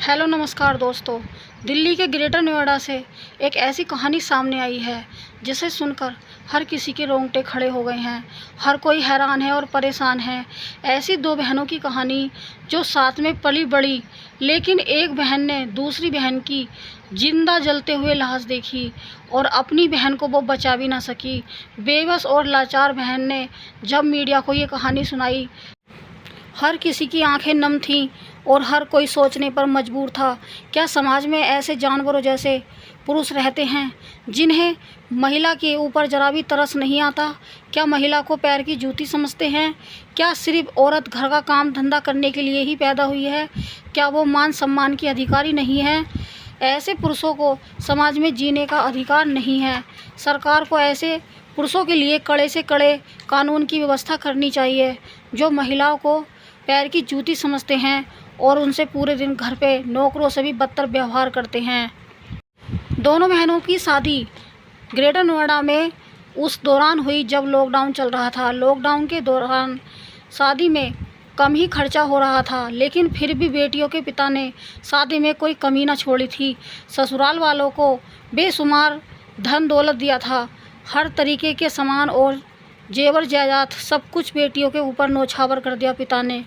Hello नमस्कार दोस्तों। दिल्ली के ग्रेटर नोएडा से एक ऐसी कहानी सामने आई है जिसे सुनकर हर किसी के रोंगटे खड़े हो गए हैं। हर कोई हैरान है और परेशान है। ऐसी दो बहनों की कहानी जो साथ में पली बड़ी, लेकिन एक बहन ने दूसरी बहन की जिंदा जलते हुए लाश देखी और अपनी बहन को वो बचा भी ना सकी। बेबस और लाचार बहन ने जब मीडिया को ये कहानी सुनाई, हर किसी की आंखें नम थीं और हर कोई सोचने पर मजबूर था, क्या समाज में ऐसे जानवरों जैसे पुरुष रहते हैं जिन्हें महिला के ऊपर जरा भी तरस नहीं आता? क्या महिला को पैर की जूती समझते हैं? क्या सिर्फ औरत घर का काम धंधा करने के लिए ही पैदा हुई है? क्या वो मान सम्मान की अधिकारी नहीं है? ऐसे पुरुषों को समाज में जीने का अधिकार नहीं है। सरकार को ऐसे पुरुषों के लिए कड़े से कड़े कानून की व्यवस्था करनी चाहिए जो महिलाओं को पैर की जूती समझते हैं और उनसे पूरे दिन घर पे नौकरों से भी बदतर व्यवहार करते हैं। दोनों बहनों की शादी ग्रेटर नोएडा में उस दौरान हुई जब लॉकडाउन चल रहा था। लॉकडाउन के दौरान शादी में कम ही खर्चा हो रहा था, लेकिन फिर भी बेटियों के पिता ने शादी में कोई कमी न छोड़ी थी। ससुराल वालों को बेशुमार धन दौलत दिया था, हर तरीके के सामान और जेवर जायदाद सब कुछ बेटियों के ऊपर न्योछावर कर दिया पिता ने।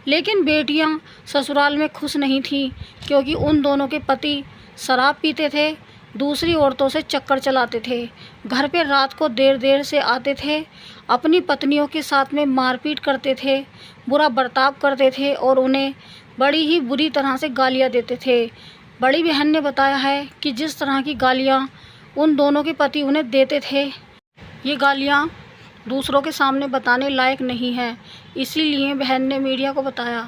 लेकिन बेटियां ससुराल में खुश नहीं थीं, क्योंकि उन दोनों के पति शराब पीते थे, दूसरी औरतों से चक्कर चलाते थे, घर पे रात को देर देर से आते थे, अपनी पत्नियों के साथ में मारपीट करते थे, बुरा बर्ताव करते थे और उन्हें बड़ी ही बुरी तरह से गालियां देते थे। बड़ी बहन ने बताया है कि जिस तरह की गालियां उन दोनों के पति उन्हें देते थे, ये गालियां दूसरों के सामने बताने लायक नहीं है। इसीलिए बहन ने मीडिया को बताया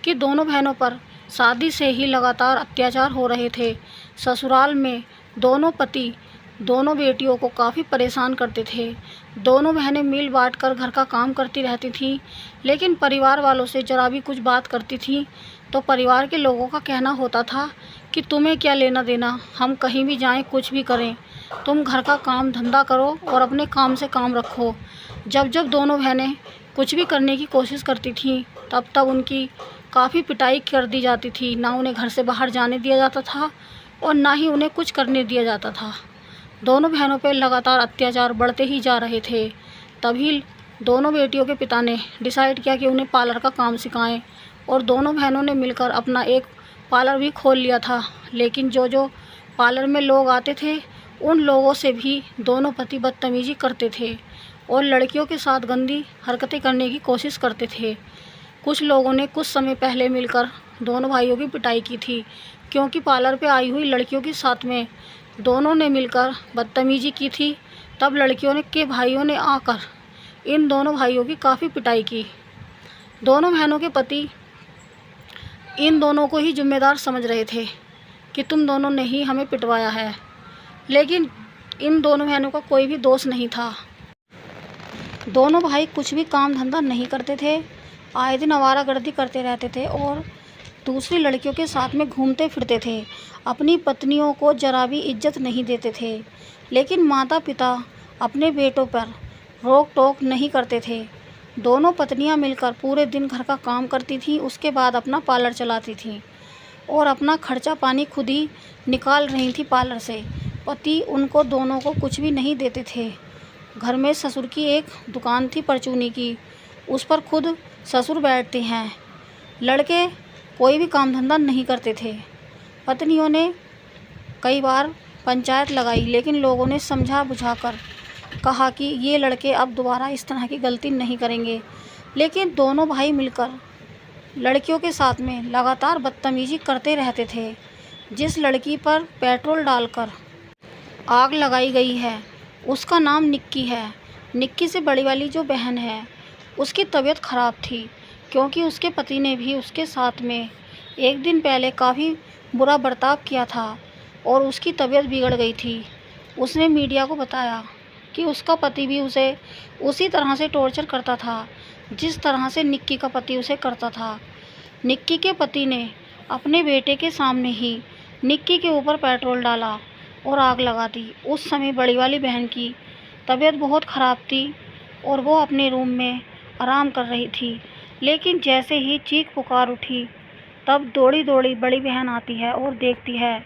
कि दोनों बहनों पर शादी से ही लगातार अत्याचार हो रहे थे। ससुराल में दोनों पति दोनों बेटियों को काफ़ी परेशान करते थे। दोनों बहनें मिल बांट कर घर का काम करती रहती थीं, लेकिन परिवार वालों से जरा भी कुछ बात करती थीं तो परिवार के लोगों का कहना होता था कि तुम्हें क्या लेना देना, हम कहीं भी जाएं, कुछ भी करें, तुम घर का काम धंधा करो और अपने काम से काम रखो। जब जब दोनों बहनें कुछ भी करने की कोशिश करती थीं, तब तब उनकी काफ़ी पिटाई कर दी जाती थी। ना उन्हें घर से बाहर जाने दिया जाता था और ना ही उन्हें कुछ करने दिया जाता था। दोनों बहनों पर लगातार अत्याचार बढ़ते ही जा रहे थे। तभी दोनों बेटियों के पिता ने डिसाइड किया कि उन्हें पार्लर का काम सिखाएं और दोनों बहनों ने मिलकर अपना एक पार्लर भी खोल लिया था। लेकिन जो जो पार्लर में लोग आते थे, उन लोगों से भी दोनों पति बदतमीजी करते थे और लड़कियों के साथ गंदी हरकतें करने की कोशिश करते थे। कुछ लोगों ने कुछ समय पहले मिलकर दोनों भाइयों की पिटाई की थी, क्योंकि पार्लर पे आई हुई लड़कियों के साथ में दोनों ने मिलकर बदतमीजी की थी। तब लड़कियों ने के भाइयों ने आकर इन दोनों भाइयों की काफ़ी पिटाई की। दोनों बहनों के पति इन दोनों को ही जिम्मेदार समझ रहे थे कि तुम दोनों ने ही हमें पिटवाया है, लेकिन इन दोनों बहनों का कोई भी दोष नहीं था। दोनों भाई कुछ भी काम धंधा नहीं करते थे, आए दिन आवारागर्दी करते रहते थे और दूसरी लड़कियों के साथ में घूमते फिरते थे। अपनी पत्नियों को जरा भी इज्जत नहीं देते थे, लेकिन माता पिता अपने बेटों पर रोक टोक नहीं करते थे। दोनों पत्नियां मिलकर पूरे दिन घर का काम करती थीं, उसके बाद अपना पार्लर चलाती थीं और अपना खर्चा पानी खुद ही निकाल रही थी पार्लर से। पति उनको दोनों को कुछ भी नहीं देते थे। घर में ससुर की एक दुकान थी परचूनी की, उस पर खुद ससुर बैठते हैं। लड़के कोई भी काम धंधा नहीं करते थे। पत्नियों ने कई बार पंचायत लगाई, लेकिन लोगों ने समझा बुझाकर कहा कि ये लड़के अब दोबारा इस तरह की गलती नहीं करेंगे। लेकिन दोनों भाई मिलकर लड़कियों के साथ में लगातार बदतमीजी करते रहते थे। जिस लड़की पर पेट्रोल डालकर आग लगाई गई है, उसका नाम निक्की है। निक्की से बड़ी वाली जो बहन है, उसकी तबीयत ख़राब थी, क्योंकि उसके पति ने भी उसके साथ में एक दिन पहले काफ़ी बुरा बर्ताव किया था और उसकी तबीयत बिगड़ गई थी। उसने मीडिया को बताया कि उसका पति भी उसे उसी तरह से टॉर्चर करता था जिस तरह से निक्की का पति उसे करता था। निक्की के पति ने अपने बेटे के सामने ही निक्की के ऊपर पेट्रोल डाला और आग लगा दी। उस समय बड़ी वाली बहन की तबीयत बहुत ख़राब थी और वो अपने रूम में आराम कर रही थी, लेकिन जैसे ही चीख पुकार उठी तब दौड़ी दौड़ी बड़ी बहन आती है और देखती है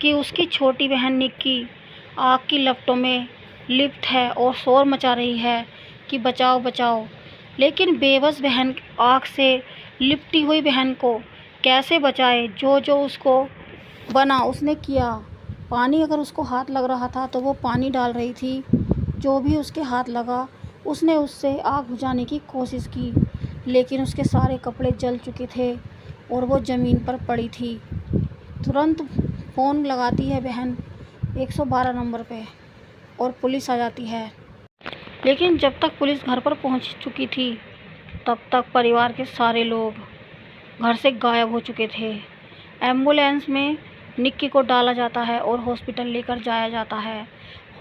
कि उसकी छोटी बहन निक्की आग की लपटों में लिप्त है और शोर मचा रही है कि बचाओ बचाओ। लेकिन बेबस बहन आग से लिपटी हुई बहन को कैसे बचाए? जो जो उसको बना उसने किया। पानी अगर उसको हाथ लग रहा था तो वो पानी डाल रही थी। जो भी उसके हाथ लगा उसने उससे आग बुझाने की कोशिश की, लेकिन उसके सारे कपड़े जल चुके थे और वो ज़मीन पर पड़ी थी। तुरंत फ़ोन लगाती है बहन 112 नंबर पे और पुलिस आ जाती है। लेकिन जब तक पुलिस घर पर पहुंच चुकी थी तब तक परिवार के सारे लोग घर से गायब हो चुके थे। एम्बुलेंस में निक्की को डाला जाता है और हॉस्पिटल लेकर जाया जाता है।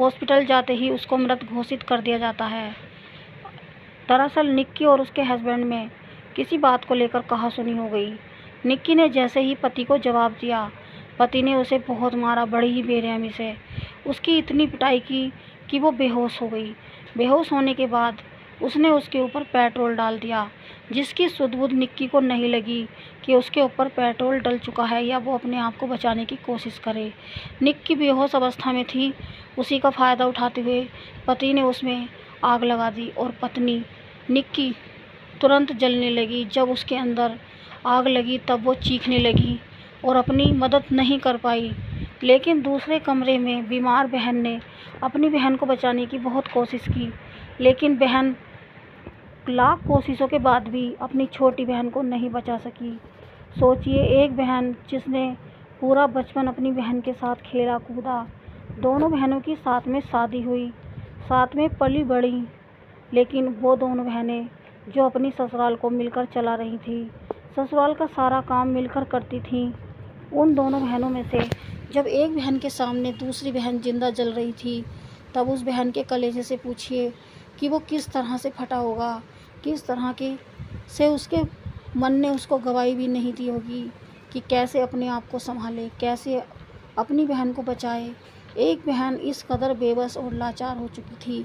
हॉस्पिटल जाते ही उसको मृत घोषित कर दिया जाता है। दरअसल निक्की और उसके हस्बैंड में किसी बात को लेकर कहासुनी हो गई। निक्की ने जैसे ही पति को जवाब दिया, पति ने उसे बहुत मारा, बड़ी ही बेरहमी से। उसकी इतनी पिटाई की कि वो बेहोश हो गई। बेहोश होने के बाद उसने उसके ऊपर पेट्रोल डाल दिया, जिसकी सुध-बुध निक्की को नहीं लगी कि उसके ऊपर पेट्रोल डल चुका है या वो अपने आप को बचाने की कोशिश करे। निक्की बेहोश अवस्था में थी। उसी का फ़ायदा उठाते हुए पति ने उसमें आग लगा दी और पत्नी निक्की तुरंत जलने लगी। जब उसके अंदर आग लगी तब वो चीखने लगी और अपनी मदद नहीं कर पाई। लेकिन दूसरे कमरे में बीमार बहन ने अपनी बहन को बचाने की बहुत कोशिश की, लेकिन बहन लाख कोशिशों के बाद भी अपनी छोटी बहन को नहीं बचा सकी। सोचिए, एक बहन जिसने पूरा बचपन अपनी बहन के साथ खेला कूदा, दोनों बहनों की साथ में शादी हुई, साथ में पली बढ़ी, लेकिन वो दोनों बहनें जो अपनी ससुराल को मिलकर चला रही थी, ससुराल का सारा काम मिलकर करती थीं, उन दोनों बहनों में से जब एक बहन के सामने दूसरी बहन जिंदा जल रही थी, तब उस बहन के कलेजे से पूछिए कि वो किस तरह से फटा होगा, किस तरह के से उसके मन ने उसको गवाही भी नहीं दी होगी कि कैसे अपने आप को संभाले, कैसे अपनी बहन को बचाए। एक बहन इस कदर बेबस और लाचार हो चुकी थी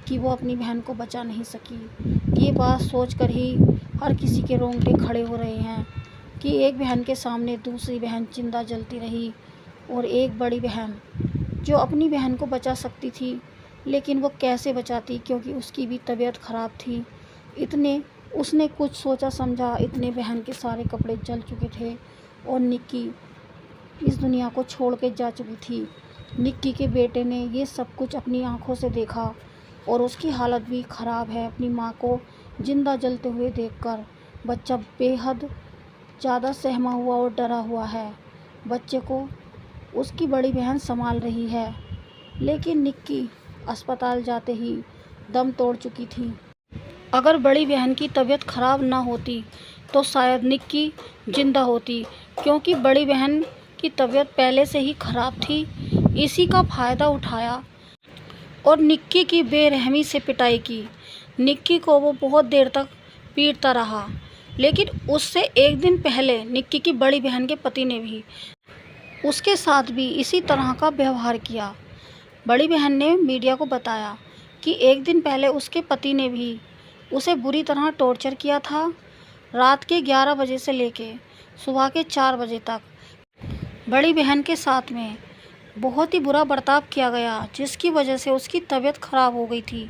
कि वो अपनी बहन को बचा नहीं सकी। ये बात सोचकर ही हर किसी के रोंगटे खड़े हो रहे हैं कि एक बहन के सामने दूसरी बहन जिंदा जलती रही और एक बड़ी बहन जो अपनी बहन को बचा सकती थी, लेकिन वो कैसे बचाती, क्योंकि उसकी भी तबीयत ख़राब थी। इतने उसने कुछ सोचा समझा, इतने बहन के सारे कपड़े जल चुके थे और निक्की इस दुनिया को छोड़ के जा चुकी थी। निक्की के बेटे ने ये सब कुछ अपनी आंखों से देखा और उसकी हालत भी ख़राब है। अपनी माँ को जिंदा जलते हुए देखकर बच्चा बेहद ज़्यादा सहमा हुआ और डरा हुआ है। बच्चे को उसकी बड़ी बहन संभाल रही है, लेकिन निक्की अस्पताल जाते ही दम तोड़ चुकी थी। अगर बड़ी बहन की तबीयत ख़राब ना होती तो शायद निक्की जिंदा होती, क्योंकि बड़ी बहन की तबीयत पहले से ही ख़राब थी। इसी का फ़ायदा उठाया और निक्की की बेरहमी से पिटाई की। निक्की को वो बहुत देर तक पीटता रहा, लेकिन उससे एक दिन पहले निक्की की बड़ी बहन के पति ने भी उसके साथ भी इसी तरह का व्यवहार किया। बड़ी बहन ने मीडिया को बताया कि एक दिन पहले उसके पति ने भी उसे बुरी तरह टॉर्चर किया था। रात के 11 बजे से लेके सुबह के 4 बजे तक बड़ी बहन के साथ में बहुत ही बुरा बर्ताव किया गया, जिसकी वजह से उसकी तबीयत ख़राब हो गई थी।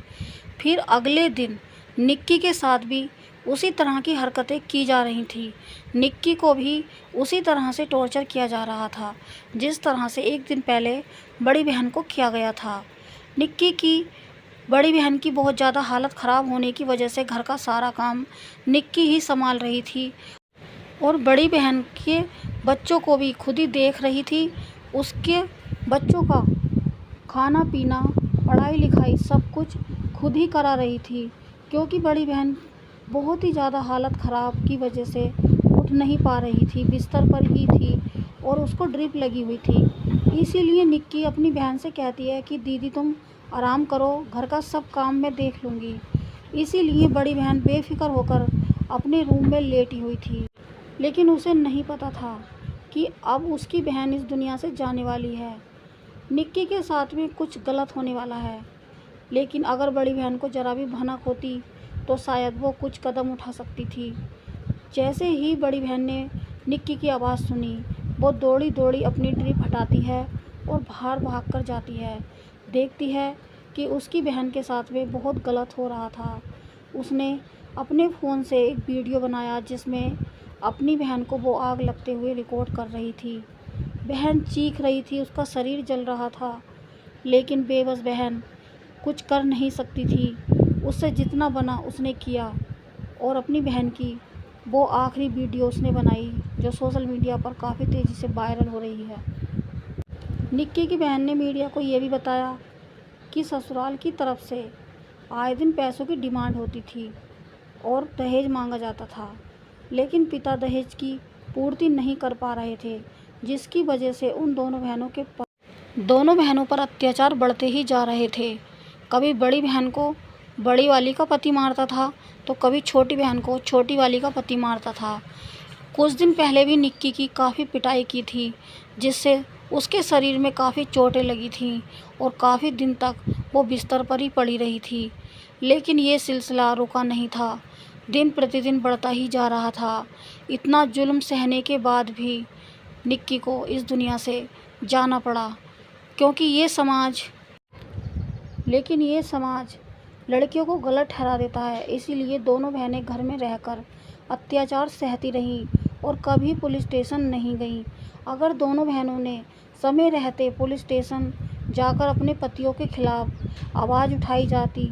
फिर अगले दिन निक्की के साथ भी उसी तरह की हरकतें की जा रही थी। निक्की को भी उसी तरह से टॉर्चर किया जा रहा था, जिस तरह से एक दिन पहले बड़ी बहन को किया गया था। निक्की की बड़ी बहन की बहुत ज़्यादा हालत ख़राब होने की वजह से घर का सारा काम निक्की ही संभाल रही थी और बड़ी बहन के बच्चों को भी खुद ही देख रही थी। उसके बच्चों का खाना पीना, पढ़ाई लिखाई सब कुछ खुद ही करा रही थी, क्योंकि बड़ी बहन बहुत ही ज़्यादा हालत ख़राब की वजह से उठ नहीं पा रही थी, बिस्तर पर ही थी और उसको ड्रिप लगी हुई थी। इसीलिए निक्की अपनी बहन से कहती है कि दीदी तुम आराम करो, घर का सब काम मैं देख लूँगी। इसीलिए बड़ी बहन बेफिक्र होकर अपने रूम में लेटी हुई थी, लेकिन उसे नहीं पता था कि अब उसकी बहन इस दुनिया से जाने वाली है। निक्की के साथ में कुछ गलत होने वाला है, लेकिन अगर बड़ी बहन को ज़रा भी भनक होती तो शायद वो कुछ कदम उठा सकती थी। जैसे ही बड़ी बहन ने निक्की की आवाज़ सुनी। वो दौड़ी दौड़ी अपनी ड्रिप हटाती है और बाहर भाग कर जाती है। देखती है कि उसकी बहन के साथ में बहुत गलत हो रहा था। उसने अपने फ़ोन से एक वीडियो बनाया जिसमें अपनी बहन को वो आग लगते हुए रिकॉर्ड कर रही थी। बहन चीख रही थी, उसका शरीर जल रहा था, लेकिन बेबस बहन कुछ कर नहीं सकती थी। उससे जितना बना उसने किया और अपनी बहन की वो आखिरी वीडियो उसने बनाई जो सोशल मीडिया पर काफ़ी तेज़ी से वायरल हो रही है। निक्की की बहन ने मीडिया को ये भी बताया कि ससुराल की तरफ से आए दिन पैसों की डिमांड होती थी और दहेज मांगा जाता था, लेकिन पिता दहेज की पूर्ति नहीं कर पा रहे थे, जिसकी वजह से उन दोनों बहनों पर अत्याचार बढ़ते ही जा रहे थे। कभी बड़ी बहन को बड़ी वाली का पति मारता था तो कभी छोटी बहन को छोटी वाली का पति मारता था। कुछ दिन पहले भी निक्की की काफ़ी पिटाई की थी, जिससे उसके शरीर में काफ़ी चोटें लगी थीं और काफ़ी दिन तक वो बिस्तर पर ही पड़ी रही थी। लेकिन ये सिलसिला रुका नहीं था, दिन प्रतिदिन बढ़ता ही जा रहा था। इतना जुल्म सहने के बाद भी निक्की को इस दुनिया से जाना पड़ा, क्योंकि ये समाज लड़कियों को गलत ठहरा देता है। इसीलिए दोनों बहनें घर में रहकर अत्याचार सहती रहीं और कभी पुलिस स्टेशन नहीं गईं। अगर दोनों बहनों ने समय रहते पुलिस स्टेशन जाकर अपने पतियों के खिलाफ आवाज़ उठाई जाती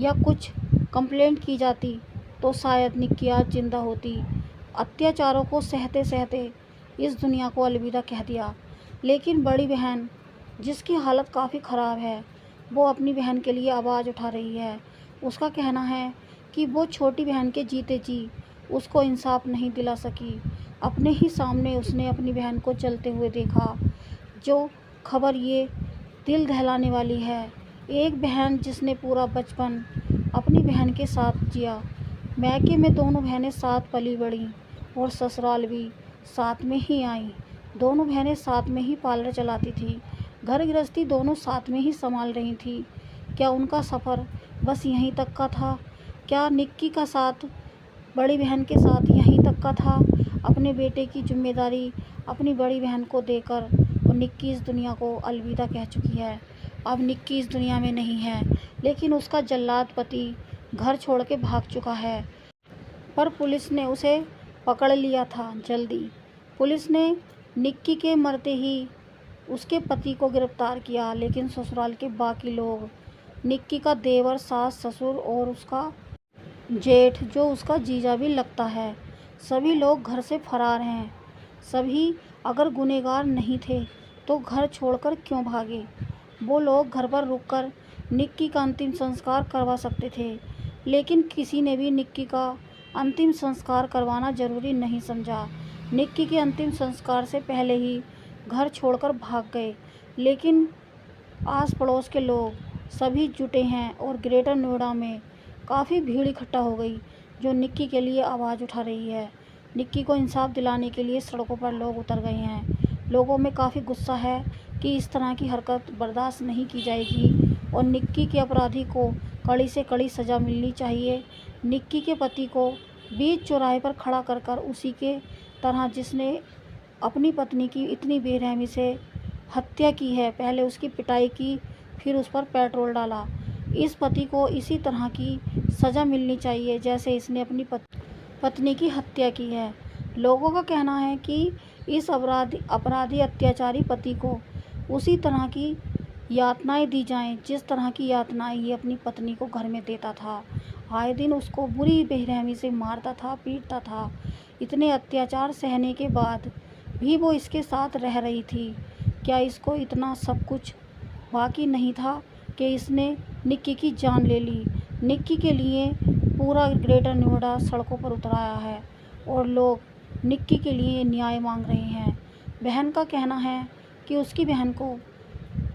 या कुछ कंप्लेंट की जाती तो शायद निक्की आज जिंदा होती। अत्याचारों को सहते सहते इस दुनिया को अलविदा कह दिया। लेकिन बड़ी बहन, जिसकी हालत काफ़ी ख़राब है, वो अपनी बहन के लिए आवाज़ उठा रही है। उसका कहना है कि वो छोटी बहन के जीते जी उसको इंसाफ नहीं दिला सकी। अपने ही सामने उसने अपनी बहन को जलते हुए देखा। जो खबर ये दिल दहलाने वाली है। एक बहन जिसने पूरा बचपन अपनी बहन के साथ जिया। मैके में दोनों बहनें साथ पली बढ़ीं और ससुराल भी साथ में ही आईं। दोनों बहनें साथ में ही पार्लर चलाती थी, घर गृहस्थी दोनों साथ में ही संभाल रही थी। क्या उनका सफ़र बस यहीं तक का था? क्या निक्की का साथ बड़ी बहन के साथ यहीं तक का था? अपने बेटे की जिम्मेदारी अपनी बड़ी बहन को देकर और निक्की इस दुनिया को अलविदा कह चुकी है। अब निक्की इस दुनिया में नहीं है, लेकिन उसका जल्लाद पति घर छोड़ के भाग चुका है। पर पुलिस ने उसे पकड़ लिया था जल्दी। पुलिस ने निक्की के मरते ही उसके पति को गिरफ्तार किया, लेकिन ससुराल के बाकी लोग, निक्की का देवर, सास, ससुर और उसका जेठ जो उसका जीजा भी लगता है, सभी लोग घर से फरार हैं। सभी अगर गुनहगार नहीं थे तो घर छोड़कर क्यों भागे? वो लोग घर पर रुककर निक्की का अंतिम संस्कार करवा सकते थे, लेकिन किसी ने भी निक्की का अंतिम संस्कार करवाना ज़रूरी नहीं समझा। निक्की के अंतिम संस्कार से पहले ही घर छोड़कर भाग गए। लेकिन आस पड़ोस के लोग सभी जुटे हैं और ग्रेटर नोएडा में काफ़ी भीड़ इकट्ठा हो गई जो निक्की के लिए आवाज़ उठा रही है। निक्की को इंसाफ दिलाने के लिए सड़कों पर लोग उतर गए हैं। लोगों में काफ़ी गुस्सा है कि इस तरह की हरकत बर्दाश्त नहीं की जाएगी और निक्की के अपराधी को कड़ी से कड़ी सज़ा मिलनी चाहिए। निक्की के पति को बीच चौराहे पर खड़ा कर कर उसी के तरह जिसने अपनी पत्नी की इतनी बेरहमी से हत्या की है, पहले उसकी पिटाई की, फिर उस पर पेट्रोल डाला, इस पति को इसी तरह की सज़ा मिलनी चाहिए जैसे इसने अपनी पत्नी की हत्या की है। लोगों का कहना है कि इस अपराधी अत्याचारी पति को उसी तरह की यातनाएं दी जाएं जिस तरह की यातनाएं ये अपनी पत्नी को घर में देता था। आए दिन उसको बुरी बेरहमी से मारता था, पीटता था। इतने अत्याचार सहने के बाद भी वो इसके साथ रह रही थी। क्या इसको इतना सब कुछ बाकी नहीं था कि इसने निक्की की जान ले ली? निक्की के लिए पूरा ग्रेटर नोएडा सड़कों पर उतर आया है और लोग निक्की के लिए न्याय मांग रहे हैं। बहन का कहना है कि उसकी बहन को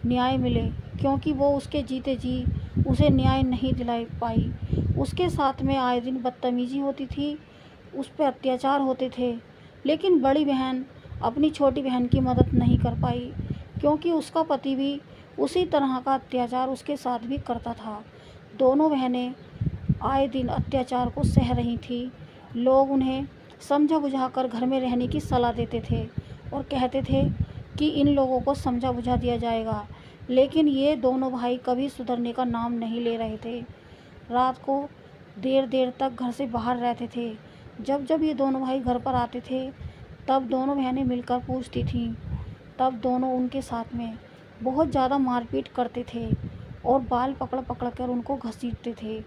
न्याय मिले, क्योंकि वो उसके जीते जी उसे न्याय नहीं दिला पाई। उसके साथ में आए दिन बदतमीजी होती थी, उस पर अत्याचार होते थे, लेकिन बड़ी बहन अपनी छोटी बहन की मदद नहीं कर पाई, क्योंकि उसका पति भी उसी तरह का अत्याचार उसके साथ भी करता था। दोनों बहनें आए दिन अत्याचार को सह रही थी। लोग उन्हें समझा बुझाकर घर में रहने की सलाह देते थे और कहते थे कि इन लोगों को समझा बुझा दिया जाएगा। लेकिन ये दोनों भाई कभी सुधरने का नाम नहीं ले रहे थे। रात को देर देर तक घर से बाहर रहते थे। जब जब ये दोनों भाई घर पर आते थे तब दोनों बहनें मिलकर पूछती थीं। तब दोनों उनके साथ में बहुत ज़्यादा मारपीट करते थे और बाल पकड़ पकड़ कर उनको घसीटते थे।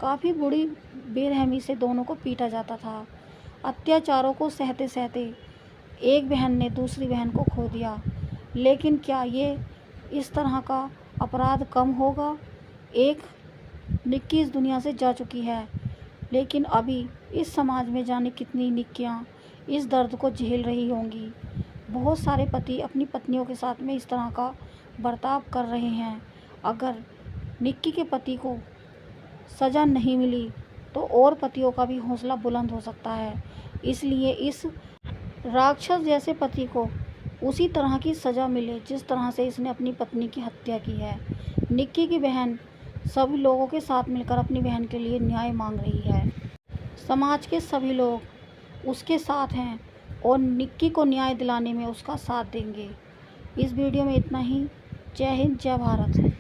काफ़ी बुरी बेरहमी से दोनों को पीटा जाता था। अत्याचारों को सहते सहते एक बहन ने दूसरी बहन को खो दिया। लेकिन क्या ये इस तरह का अपराध कम होगा? एक निक्की इस दुनिया से जा चुकी है, लेकिन अभी इस समाज में जाने कितनी निक्कियां इस दर्द को झेल रही होंगी। बहुत सारे पति अपनी पत्नियों के साथ में इस तरह का बर्ताव कर रहे हैं। अगर निक्की के पति को सज़ा नहीं मिली तो और पतियों का भी हौसला बुलंद हो सकता है। इसलिए इस राक्षस जैसे पति को उसी तरह की सज़ा मिले जिस तरह से इसने अपनी पत्नी की हत्या की है। निक्की की बहन सभी लोगों के साथ मिलकर अपनी बहन के लिए न्याय मांग रही है। समाज के सभी लोग उसके साथ हैं और निक्की को न्याय दिलाने में उसका साथ देंगे। इस वीडियो में इतना ही। जय हिंद, जय भारत।